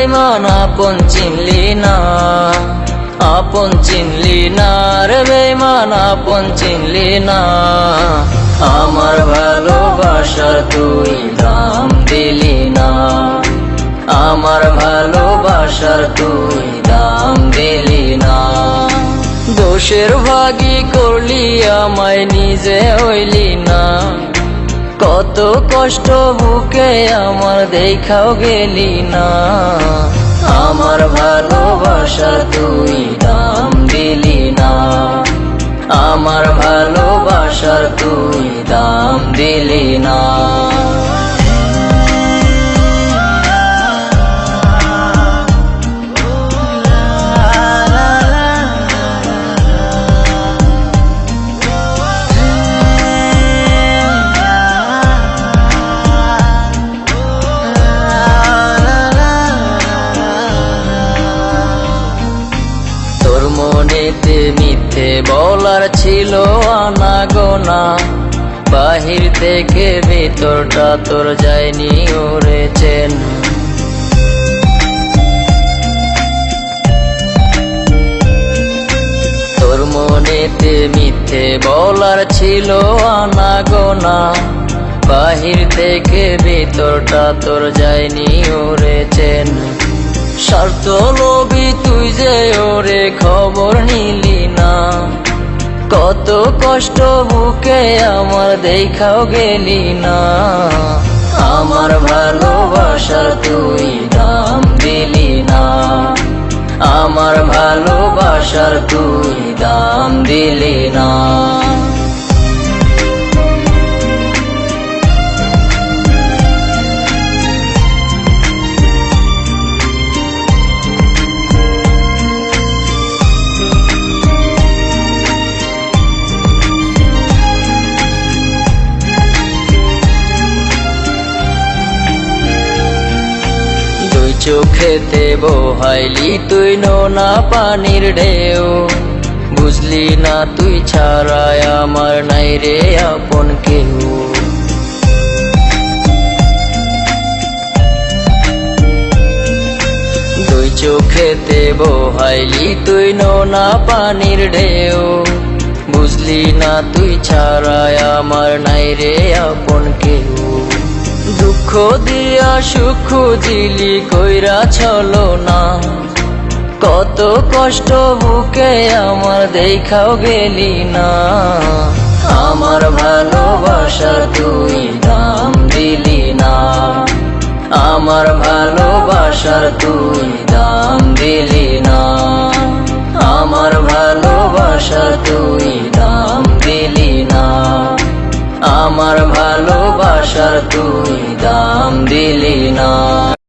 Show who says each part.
Speaker 1: বেঈমান আপন চিনলি না, আপন চিনলি না রে বেঈমান আপন চিনলি না। আমার ভালোবাসার তুই দাম দিলি না, আমার ভালোবাসার তুই দাম দিলি না। দোষের ভাগী করলি আমায় নিজে হইলি না, কত কষ্ট বুকে আমার দেখাও গেলি না। আমার ভালোবাসার তুই দাম দিলি না, আমার ভালোবাসার তুই দাম দিলি না। মনেতে মিথ্যে বলার ছিল আনাগোনা, বাহির থেকে ভিতরটা তোর যায়নি ওরে চেন। তোর মনেতে মিথ্যে বলার ছিল আনাগোনা, বাহির থেকে ভিতরটা তোর যায়নি ওরে চেন। স্বার্থ লোভী তুই যে ওরে খবর নিলি না, কত কষ্ট বুকে আমার দেখাও গেলি না। আমার ভালোবাসার তুই দাম দিলি না, আমার ভালোবাসার তুই দাম দিলি না। চোখেতে বহাইলি তুই নোনা পানির ঢেউ, বুঝলি না তুই ছাড়ায় আমার নাই রে আপন কেউ। দুই চোখেতে বহাইলি তুই নোনা পানির ঢেউ, বুঝলি না তুই ছাড়ায় আমার নাই রে আপন কেউ। দুঃখ দিয়া সুখ দিলি কইরা ছলো না, কত কষ্ট বুকে আমার দেখাও গেলি না। আমার ভালোবাসার তুই দাম দিলি না, আমার ভালোবাসার তুই দাম দিলি না, আমার ভালোবাসার তুই দাম দিলি না, আমার ভালোবাসার তুই দাম দিলি না।